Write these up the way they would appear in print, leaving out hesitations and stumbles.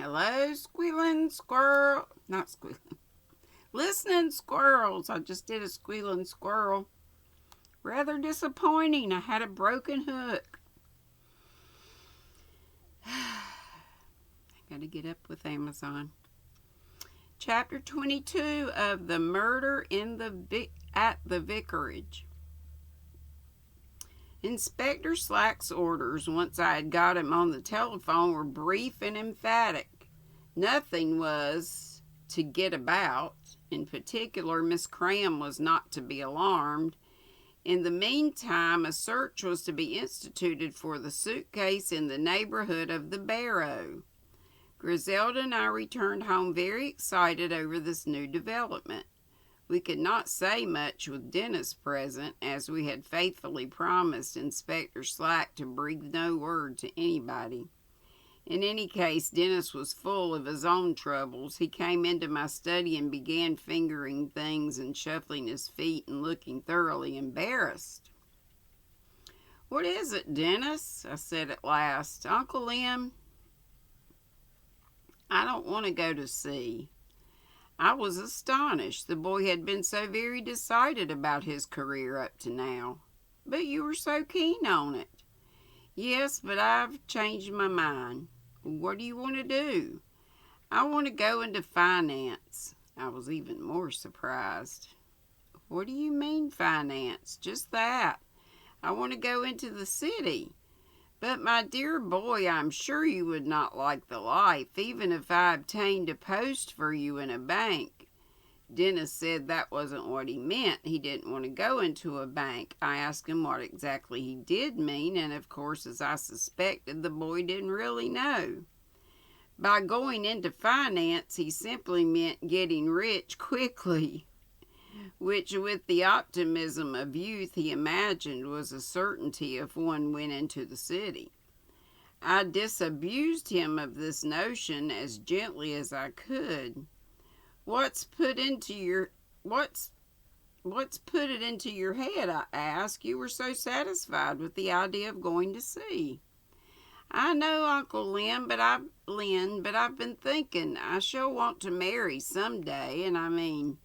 Hello, squealing squirrel. Not squealing. Listening squirrels. I just did a squealing squirrel. Rather disappointing. I had a broken hook. I gotta get up with Amazon. Chapter 22 of The Murder at the Vicarage. Inspector Slack's orders, once I had got him on the telephone, were brief and emphatic. Nothing was to get about. In particular, Miss Cram was not to be alarmed. In the meantime, a search was to be instituted for the suitcase in the neighborhood of the Barrow. Griselda and I returned home very excited over this new development. We could not say much with Dennis present, as we had faithfully promised Inspector Slack to breathe no word to anybody. In any case, Dennis was full of his own troubles. He came into my study and began fingering things and shuffling his feet and looking thoroughly embarrassed. "What is it, Dennis?" I said at last. "Uncle Em, I don't want to go to sea." I was astonished. The boy had been so very decided about his career up to now. "But you were so keen on it." "Yes, but I've changed my mind." "What do you want to do?" "I want to go into finance." I was even more surprised. "What do you mean, finance?" "Just that. I want to go into the city." "But my dear boy, I'm sure you would not like the life, even if I obtained a post for you in a bank." Dennis said that wasn't what he meant. He didn't want to go into a bank. I asked him what exactly he did mean, and of course, as I suspected, the boy didn't really know. By going into finance, he simply meant getting rich quickly, which with the optimism of youth he imagined was a certainty if one went into the city. I disabused him of this notion as gently as I could. What's put it into your head?" I asked. "You were so satisfied with the idea of going to sea." "I know, Uncle Lynn, but I've been thinking I shall want to marry some day, and I mean,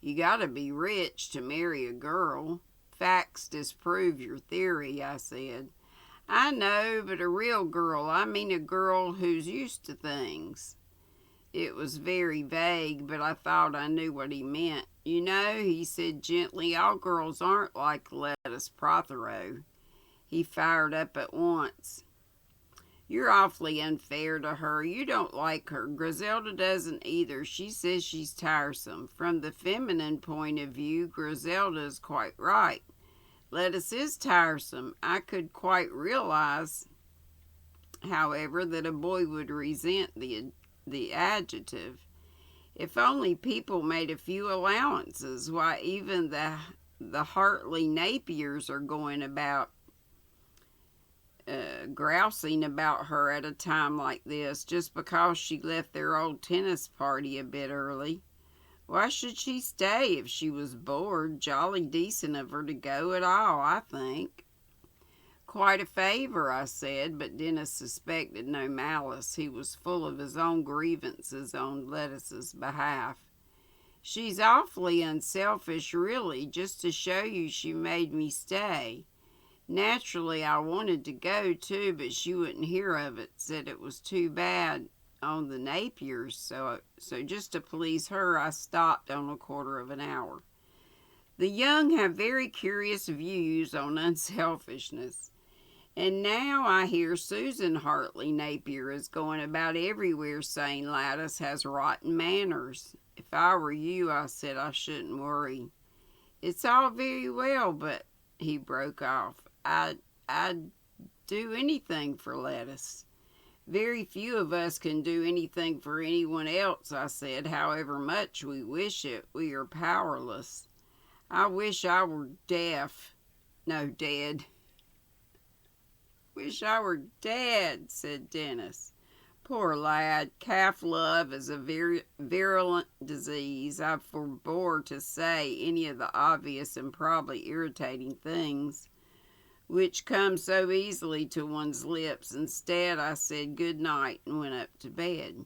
you gotta be rich to marry a girl." "Facts disprove your theory," I said. "I know, but a real girl. I mean a girl who's used to things." It was very vague, but I thought I knew what he meant. "You know," he said gently, "all girls aren't like Lettuce Prothero." He fired up at once. "You're awfully unfair to her. You don't like her. Griselda doesn't either. She says she's tiresome. From the feminine point of view, Griselda is quite right. Lettuce is tiresome. I could quite realize, however, that a boy would resent the adjective. If only people made a few allowances. Why, even the Hartley Napiers are going about grousing about her at a time like this, just because she left their old tennis party a bit early. Why should she stay if she was bored? Jolly decent of her to go at all, I think." "Quite a favor," I said, but Dennis suspected no malice. He was full of his own grievances on Lettuce's behalf. "She's awfully unselfish, really, just to show you she made me stay. Naturally, I wanted to go too, but she wouldn't hear of it, said it was too bad on the Napiers, so just to please her, I stopped on a quarter of an hour. The young have very curious views on unselfishness. And now I hear Susan Hartley Napier is going about everywhere saying Lattice has rotten manners. If I were you," I said, "I shouldn't worry." "It's all very well, but," he broke off, I'd do anything for Lettuce." "Very few of us can do anything for anyone else," I said, "however much we wish it. We are powerless. I wish I were dead. "Wish I were dead," said Dennis. "Poor lad, calf love is a very virulent disease. I forbore to say any of the obvious and probably irritating things which come so easily to one's lips. Instead, I said good night and went up to bed.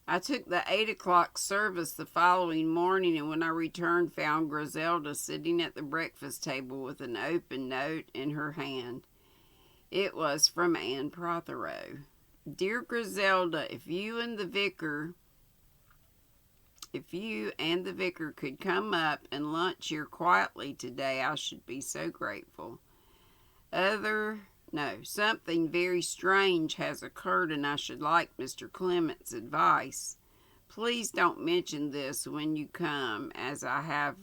I took the 8 o'clock service the following morning, and when I returned, found Griselda sitting at the breakfast table with an open note in her hand. It was from Anne Prothero. Dear Griselda, if you and the vicar could come up and lunch here quietly today, I should be so grateful. Something very strange has occurred, and I should like Mr. Clement's advice. Please don't mention this when you come, as I have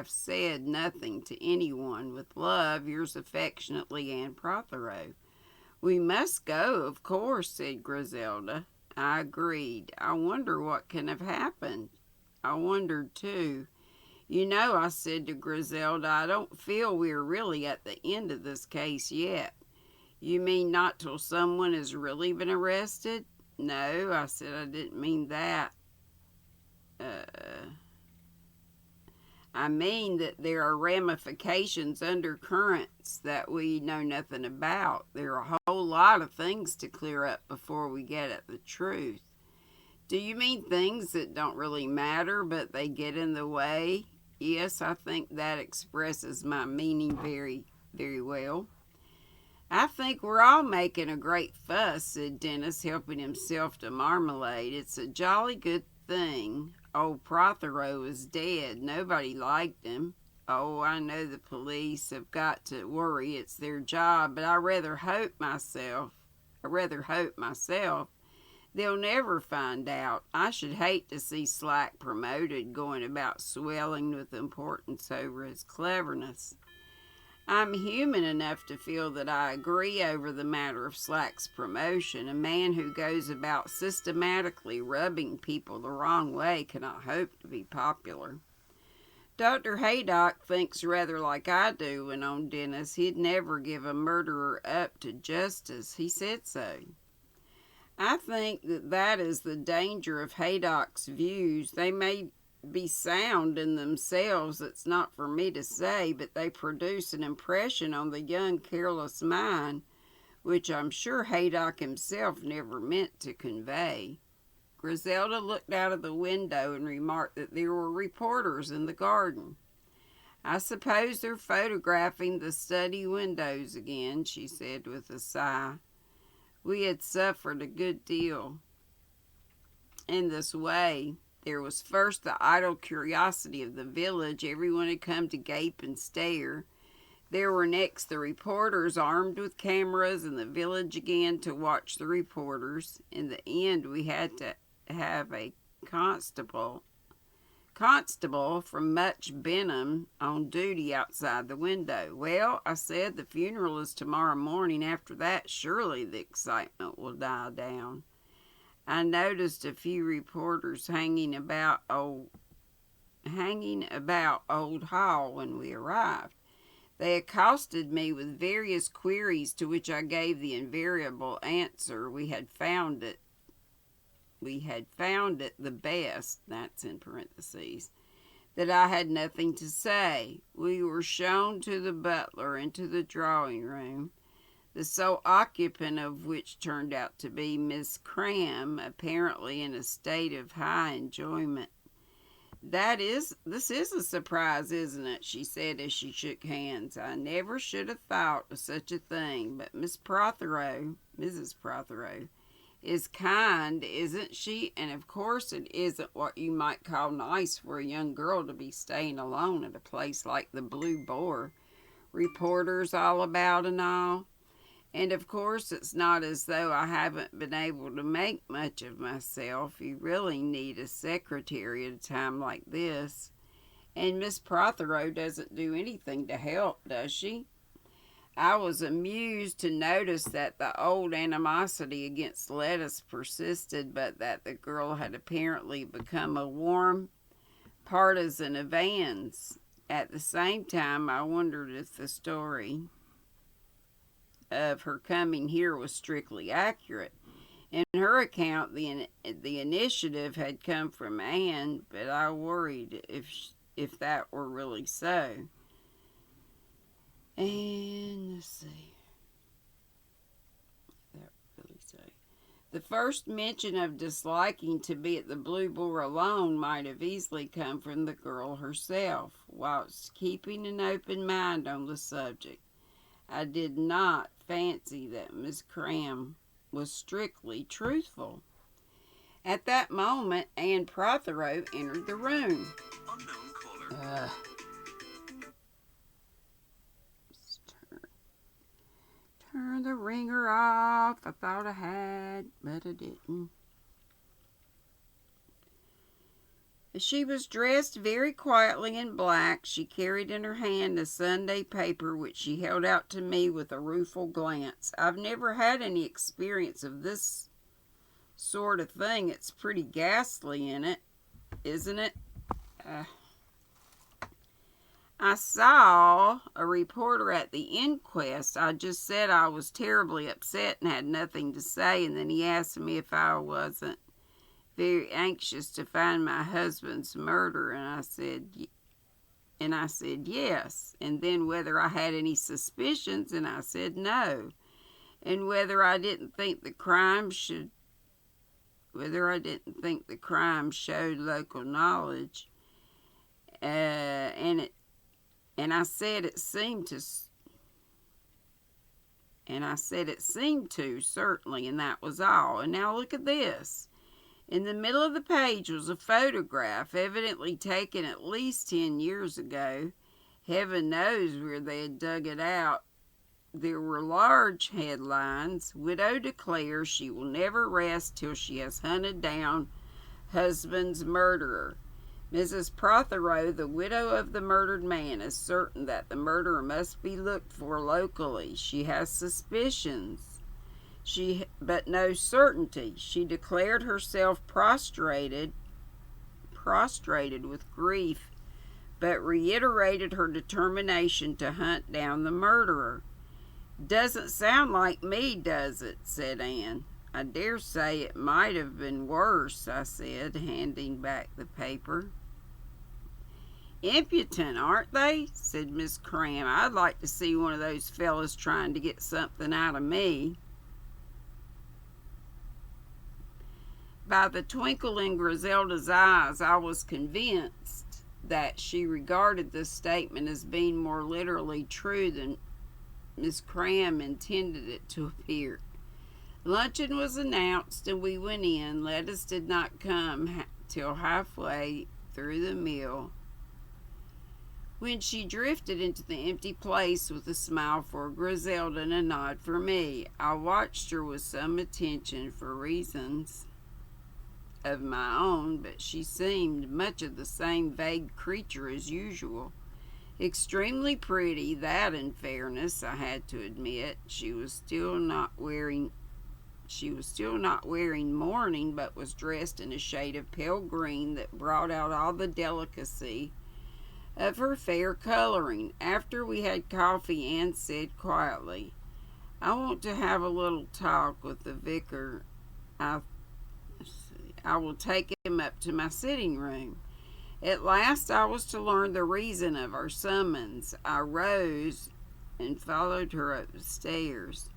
said nothing to anyone. With love, yours affectionately, Anne Prothero. We must go, of course, said Griselda. I agreed. I wonder what can have happened. I wondered, too. You know, I said to Griselda, I don't feel we're really at the end of this case yet. You mean not till someone has really been arrested? No, I said, I didn't mean that. I mean that there are ramifications, undercurrents that we know nothing about. There are a whole lot of things to clear up before we get at the truth. Do you mean things that don't really matter, but they get in the way? Yes, I think that expresses my meaning very, very well. I think we're all making a great fuss, said Dennis, helping himself to marmalade. It's a jolly good thing. Old Prothero is dead. Nobody liked him. Oh, I know the police have got to worry. It's their job, but I rather hope myself they'll never find out. I should hate to see Slack promoted, going about swelling with importance over his cleverness. I'm human enough to feel that I agree over the matter of Slack's promotion. A man who goes about systematically rubbing people the wrong way cannot hope to be popular. Dr. Haydock thinks rather like I do, went on Dennis. He'd never give a murderer up to justice. He said so. I think that is the danger of Haydock's views. They may be sound in themselves, it's not for me to say, but they produce an impression on the young, careless mind, which I'm sure Haydock himself never meant to convey. Griselda looked out of the window and remarked that there were reporters in the garden. I suppose they're photographing the study windows again, she said with a sigh. We had suffered a good deal in this way. There was first the idle curiosity of the village. Everyone had come to gape and stare. There were next the reporters armed with cameras, and the village again to watch the reporters. In the end, we had to have a constable from Much Benham on duty outside the window. Well, I said, the funeral is tomorrow morning. After that, surely the excitement will die down. I noticed a few reporters hanging about Old Hall when we arrived. They accosted me with various queries, to which I gave the invariable answer: we had found it the best, that's in parentheses, that I had nothing to say. We were shown to the butler into the drawing room, the sole occupant of which turned out to be Miss Cram, apparently in a state of high enjoyment. This is a surprise, isn't it? She said as she shook hands. I never should have thought of such a thing, but Mrs. Prothero, is kind, isn't she? And of course it isn't what you might call nice for a young girl to be staying alone at a place like the Blue Boar. Reporters all about and all. And of course it's not as though I haven't been able to make much of myself. You really need a secretary at a time like this. And Miss Prothero doesn't do anything to help, does she? I was amused to notice that the old animosity against lettuce persisted, but that the girl had apparently become a warm partisan of Anne's. At the same time, I wondered if the story of her coming here was strictly accurate. In her account, the initiative had come from Anne, but I worried if that were really so. And let's see. The first mention of disliking to be at the Blue Boar alone might have easily come from the girl herself. Whilst keeping an open mind on the subject, I did not fancy that Miss Cram was strictly truthful. At that moment, Anne Prothero entered the room. Unknown caller. Turn the ringer off. I thought I had, but I didn't. She was dressed very quietly in black. She carried in her hand a Sunday paper, which she held out to me with a rueful glance. I've never had any experience of this sort of thing. It's pretty ghastly in it, isn't it? I saw a reporter at the inquest. I just said I was terribly upset and had nothing to say, and then he asked me if I wasn't very anxious to find my husband's murder, and I said yes, and then whether I had any suspicions, and I said no, and whether I didn't think the crime showed local knowledge, and I said it seemed to, certainly, and that was all. And now look at this. In the middle of the page was a photograph, evidently taken at least 10 years ago. Heaven knows where they had dug it out. There were large headlines. Widow declares she will never rest till she has hunted down husband's murderer. Mrs. Prothero, the widow of the murdered man, is certain that the murderer must be looked for locally. She has suspicions, but no certainty. She declared herself prostrated with grief, but reiterated her determination to hunt down the murderer. Doesn't sound like me, does it? Said Anne. I dare say it might have been worse, I said, handing back the paper. Impudent, aren't they? Said Miss Cram. I'd like to see one of those fellas trying to get something out of me. By the twinkle in Griselda's eyes, I was convinced that she regarded this statement as being more literally true than Miss Cram intended it to appear. Luncheon was announced and we went in. Lettuce did not come till halfway through the meal, when she drifted into the empty place with a smile for Griselda and a nod for me. I watched her with some attention for reasons of my own, but she seemed much of the same vague creature as usual. Extremely pretty, that in fairness, I had to admit. She was still not wearing mourning, but was dressed in a shade of pale green that brought out all the delicacy of her fair coloring. After we had coffee, Anne said quietly, I want to have a little talk with the vicar. I will take him up to my sitting room. At last I was to learn the reason of our summons. I rose and followed her up the stairs.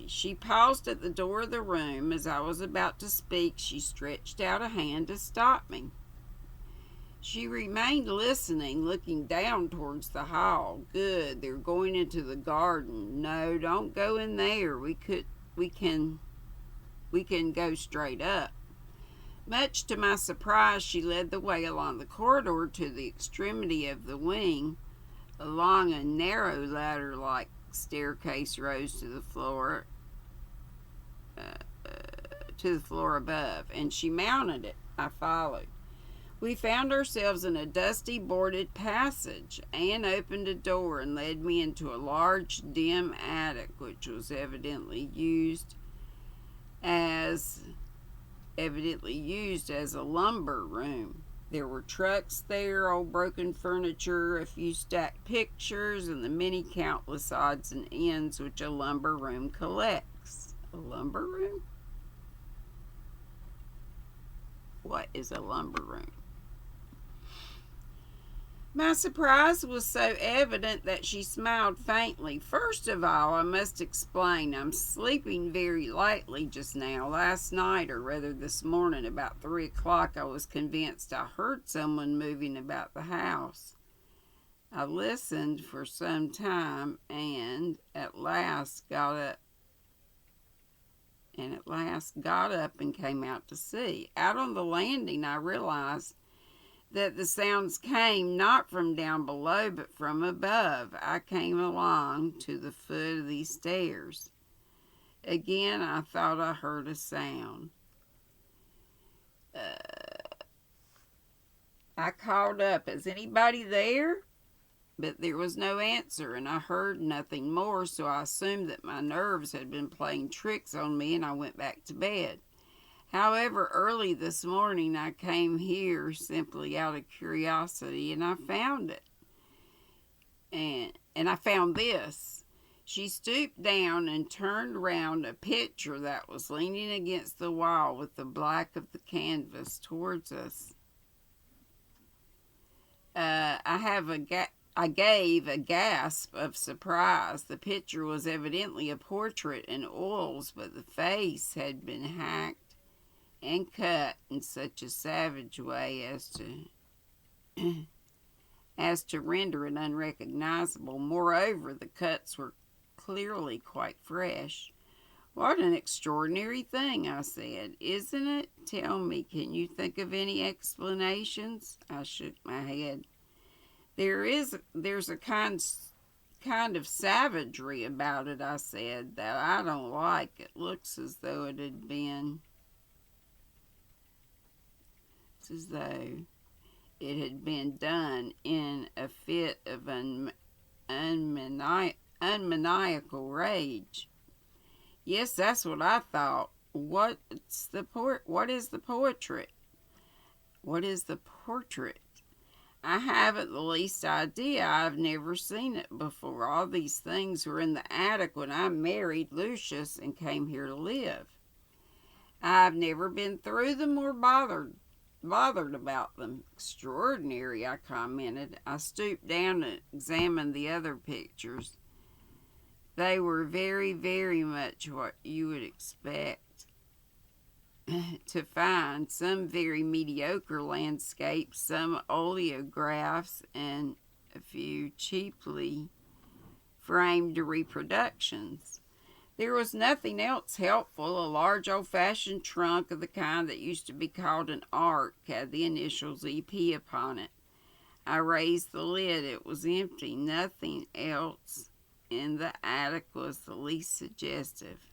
She paused at the door of the room. As I was about to speak, she stretched out a hand to stop me. She remained listening, looking down towards the hall. Good, they're going into the garden. No, don't go in there. We can go straight up. Much to my surprise, she led the way along the corridor to the extremity of the wing. Along a narrow ladder-like staircase rose to the floor above, and she mounted it. I followed. We found ourselves in a dusty, boarded passage. Anne opened a door and led me into a large, dim attic, which was evidently used as a lumber room. There were trucks there, old broken furniture, a few stacked pictures, and the many countless odds and ends which a lumber room collects. A lumber room? What is a lumber room? My surprise was so evident that she smiled faintly. First of all, I must explain I'm sleeping very lightly just now. Last night, or rather this morning, about 3 o'clock, I was convinced I heard someone moving about the house. I listened for some time and at last got up and came out to see. Out on the landing, I realized that the sounds came not from down below but from above. I came along to the foot of these stairs. Again, I thought I heard a sound. I called up, "Is anybody there?" But there was no answer, and I heard nothing more, so I assumed that my nerves had been playing tricks on me, and I went back to bed. However, early this morning I came here simply out of curiosity, and I found it. And I found this. She stooped down and turned round a picture that was leaning against the wall with the black of the canvas towards us. I gave a gasp of surprise. The picture was evidently a portrait in oils, but the face had been hacked and cut in such a savage way as to render it unrecognizable. Moreover, the cuts were clearly quite fresh. "What an extraordinary thing," I said. "Isn't it? Tell me, can you think of any explanations?" I shook my head. There's a kind of savagery about it," I said, "that I don't like. It looks as though it had been done in a fit of unmaniacal rage." "Yes, that's what I thought. What is the portrait?" "What is the portrait? I haven't the least idea. I've never seen it before. All these things were in the attic when I married Lucius and came here to live. I've never been through them or bothered about them." "Extraordinary," I commented. I stooped down and examined the other pictures. They were very, very much what you would expect to find. Some very mediocre landscapes, some oleographs, and a few cheaply framed reproductions. There was nothing else helpful. A large old-fashioned trunk of the kind that used to be called an ark had the initials EP upon it. I raised the lid. It was empty. Nothing else in the attic was the least suggestive.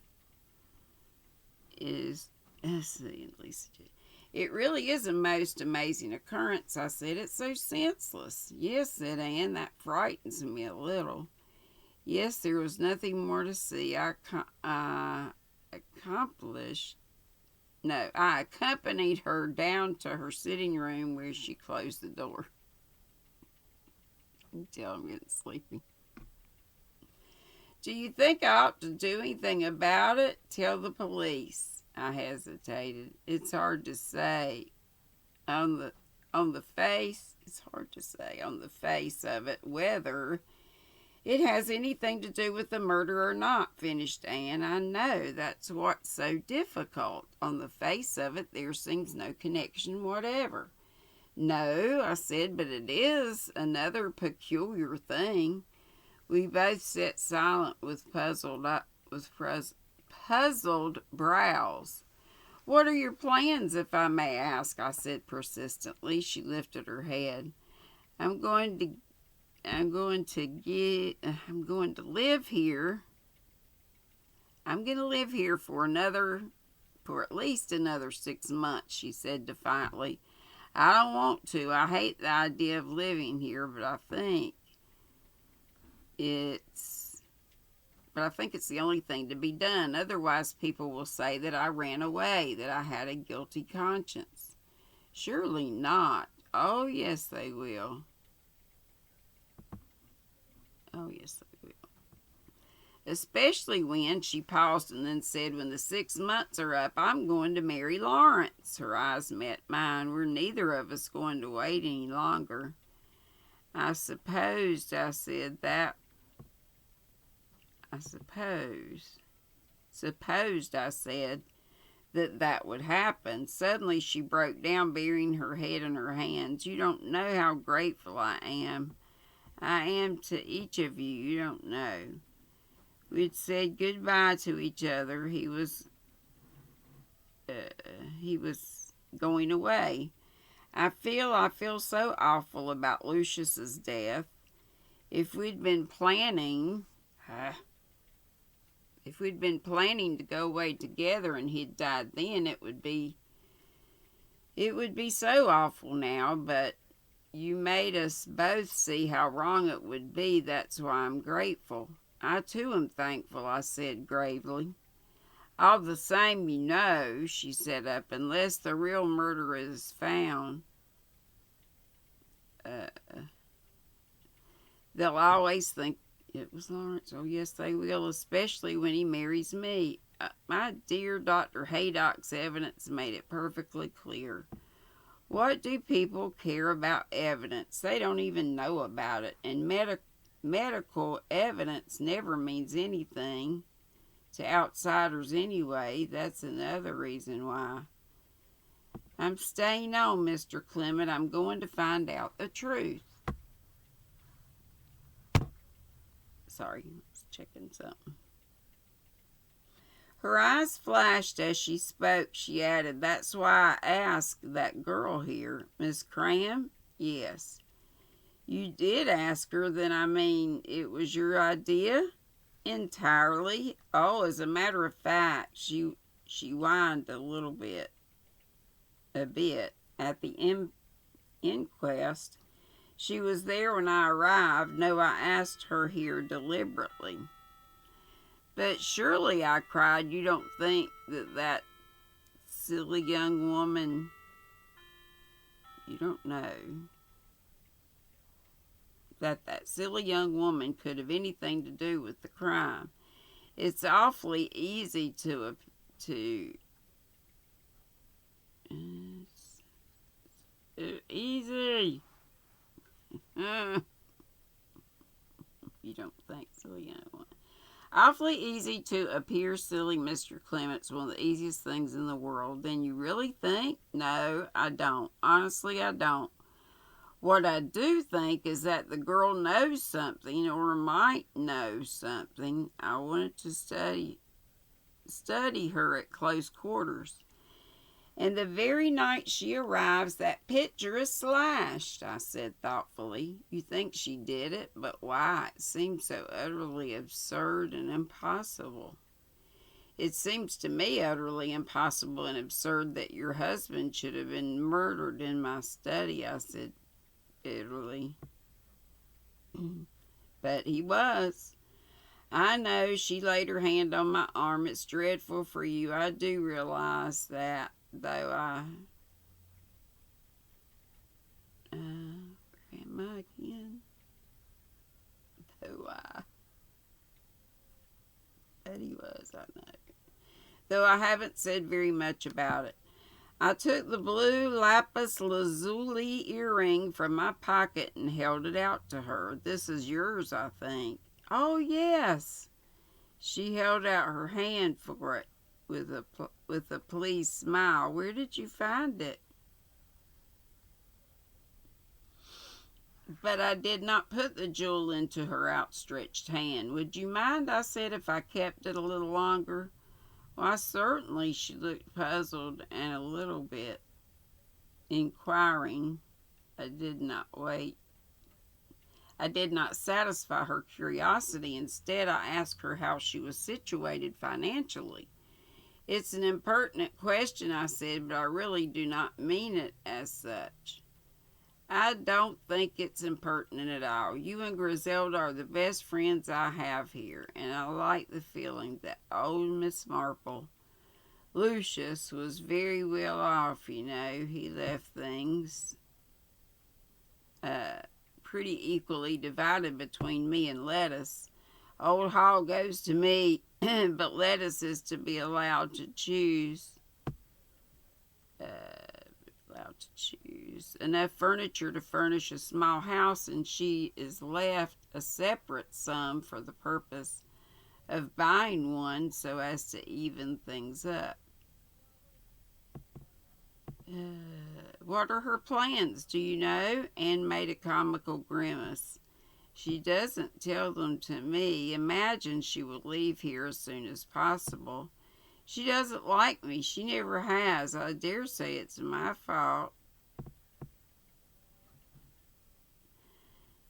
"It really is a most amazing occurrence," I said. "It's so senseless." "Yes," said Anne, "that frightens me a little." Yes, there was nothing more to see. I accompanied her down to her sitting room where she closed the door. You can tell I'm getting sleepy. "Do you think I ought to do anything about it? Tell the police?" I hesitated. It's hard to say on the face. It's hard to say on the face of it whether it has anything to do with the murder or not," finished Anne. "I know that's what's so difficult. On the face of it, there seems no connection whatever." "No," I said, "but it is another peculiar thing." We both sat silent with puzzled brows. "What are your plans, if I may ask?" I said persistently. She lifted her head. I'm going to live here. I'm going to live here for at least another 6 months," she said defiantly. "I don't want to. I hate the idea of living here, but I think it's the only thing to be done. Otherwise, people will say that I ran away, that I had a guilty conscience." "Surely not." "Oh, yes, they will. Oh, yes, they will. Especially when," she paused and then said, "when the 6 months are up, I'm going to marry Lawrence." Her eyes met mine. "We're neither of us going to wait any longer." I supposed, I said, that. I supposed, I said, that would happen. Suddenly she broke down, burying her head in her hands. You don't know how grateful I am. I am to each of you. You don't know. We'd said goodbye to each other. He was going away. I feel so awful about Lucius's death. If we'd been planning, if we'd been planning to go away together and he'd died then, it would be so awful now. But you made us both see how wrong it would be. That's why I'm grateful. I too am thankful, I said gravely. All the same, you know, she said up, unless the real murderer is found, they'll always think it was Lawrence. Oh, yes, they will, especially when he marries me. My dear Dr. Haydock's evidence made it perfectly clear. What do people care about evidence? They don't even know about it. And medical evidence never means anything to outsiders anyway. That's another reason why. I'm staying on, Mr. Clement. I'm going to find out the truth. Sorry, I was checking something. Her eyes flashed as she spoke. She added, that's why I asked that girl here. Miss Cram? Yes. You did ask her, then I mean, it was your idea? Entirely. Oh, as a matter of fact, she whined a bit at the inquest. She was there when I arrived. No, I asked her here deliberately. But surely, I cried, you don't think that silly young woman, you don't know, that silly young woman could have anything to do with the crime. It's awfully easy to easy. You don't think so, young one. Awfully easy to appear silly, Mr. Clement's one of the easiest things in the world. Then you really think? No, I don't. Honestly, I don't. What I do think is that the girl knows something or might know something. I wanted to study her at close quarters. And the very night she arrives, that picture is slashed, I said thoughtfully. You think she did it, but why? It seems so utterly absurd and impossible. It seems to me utterly impossible and absurd that your husband should have been murdered in my study, I said bitterly. But he was. I know, she laid her hand on my arm. It's dreadful for you. I do realize that. Though where am I again? But he was, I know. Though I haven't said very much about it. I took the blue lapis lazuli earring from my pocket and held it out to her. This is yours, I think. Oh, yes. She held out her hand for it with a pleased smile. Where did you find it? But I did not put the jewel into her outstretched hand. Would you mind, I said, if I kept it a little longer? Why, certainly, she looked puzzled and a little bit inquiring. I did not satisfy her curiosity. Instead, I asked her how she was situated financially. It's an impertinent question, I said, but I really do not mean it as such. I don't think it's impertinent at all. You and Griselda are the best friends I have here, and I like the feeling that old Miss Marple, Lucius, was very well off, you know. He left things pretty equally divided between me and Lettuce. Old Hall goes to me, but Lettuce is to be allowed to choose. allowed to choose. Enough furniture to furnish a small house, and she is left a separate sum for the purpose of buying one so as to even things up. What are her plans? Do you know? Anne made a comical grimace. She doesn't tell them to me. Imagine she will leave here as soon as possible. She doesn't like me. She never has. I dare say it's my fault.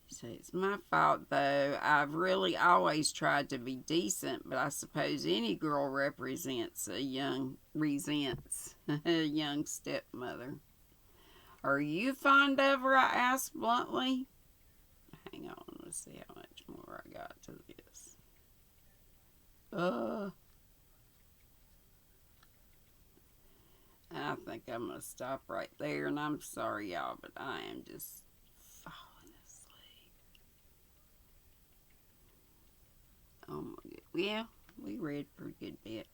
Say it's my fault, though. I've really always tried to be decent, but I suppose any girl resents a young stepmother. Are you fond of her? I asked bluntly. Hang on, let's see how much more I got to this. I think I'm going to stop right there, and I'm sorry, y'all, but I am just falling asleep. Oh my God. Yeah, we read a pretty good bit.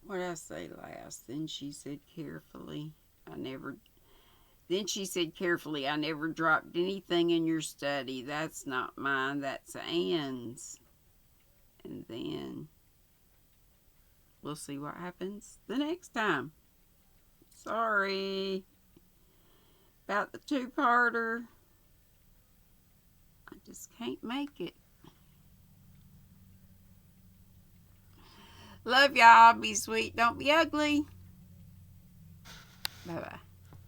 What did I say last? Then she said carefully, I never dropped anything in your study. That's not mine, that's Anne's. And then we'll see what happens the next time. Sorry about the two-parter. I just can't make it. Love y'all. Be sweet. Don't be ugly. Bye-bye.